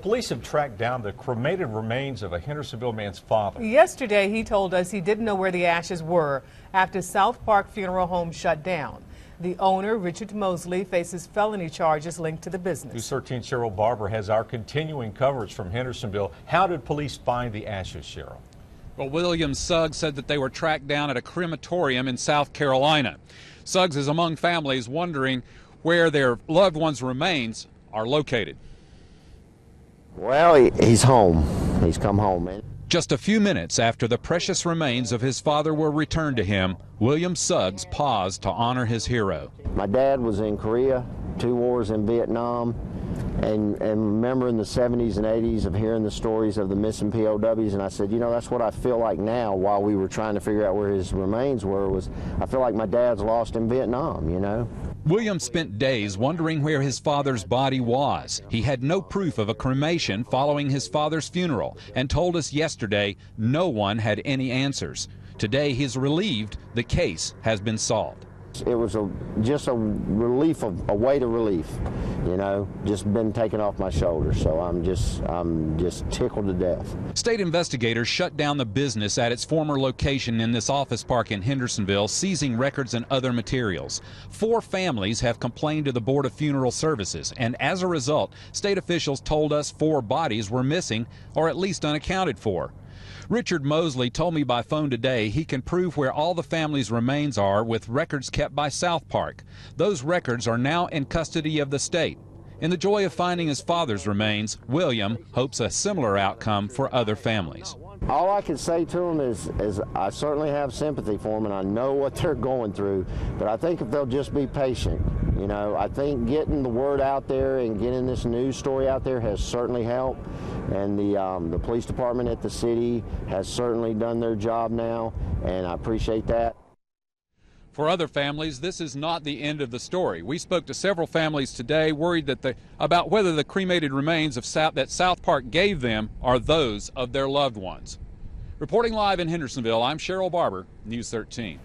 Police have tracked down the cremated remains of a Hendersonville man's father. Yesterday, he told us he didn't know where the ashes were after South Park Funeral Home shut down. The owner, Richard Mosley, faces felony charges linked to the business. News 13 Sherrill Barber has our continuing coverage from Hendersonville. How did police find the ashes, Sherrill? Well, William Suggs said that they were tracked down at a crematorium in South Carolina. Suggs is among families wondering where their loved ones' remains are located. Well, he's home. He's come home, man. Just a few minutes after the precious remains of his father were returned to him, William Suggs paused to honor his hero. My dad was in Korea, 2 wars in Vietnam, and remember in the 70s and 80s of hearing the stories of the missing POWs, and I said, you know, that's what I feel like now while we were trying to figure out where his remains were, was I feel like my dad's lost in Vietnam, you know. William spent days wondering where his father's body was. He had no proof of a cremation following his father's funeral and told us yesterday no one had any answers. Today he's relieved the case has been solved. It was just a relief, a weight of relief, you know, just been taken off my shoulders. So I'm just tickled to death. State investigators shut down the business at its former location in this office park in Hendersonville, seizing records and other materials. 4 families have complained to the Board of Funeral Services, and as a result, state officials told us 4 bodies were missing or at least unaccounted for. Richard Mosley told me by phone today he can prove where all the family's remains are with records kept by South Park. Those records are now in custody of the state. In the joy of finding his father's remains, William hopes a similar outcome for other families. All I can say to them is I certainly have sympathy for them, and I know what they're going through, but I think if they'll just be patient, you know, I think getting the word out there and getting this news story out there has certainly helped, and the police department at the city has certainly done their job now, and I appreciate that. For other families, this is not the end of the story. We spoke to several families today worried about whether the cremated remains that South Park gave them are those of their loved ones. Reporting live in Hendersonville, I'm Sherrill Barber, News 13.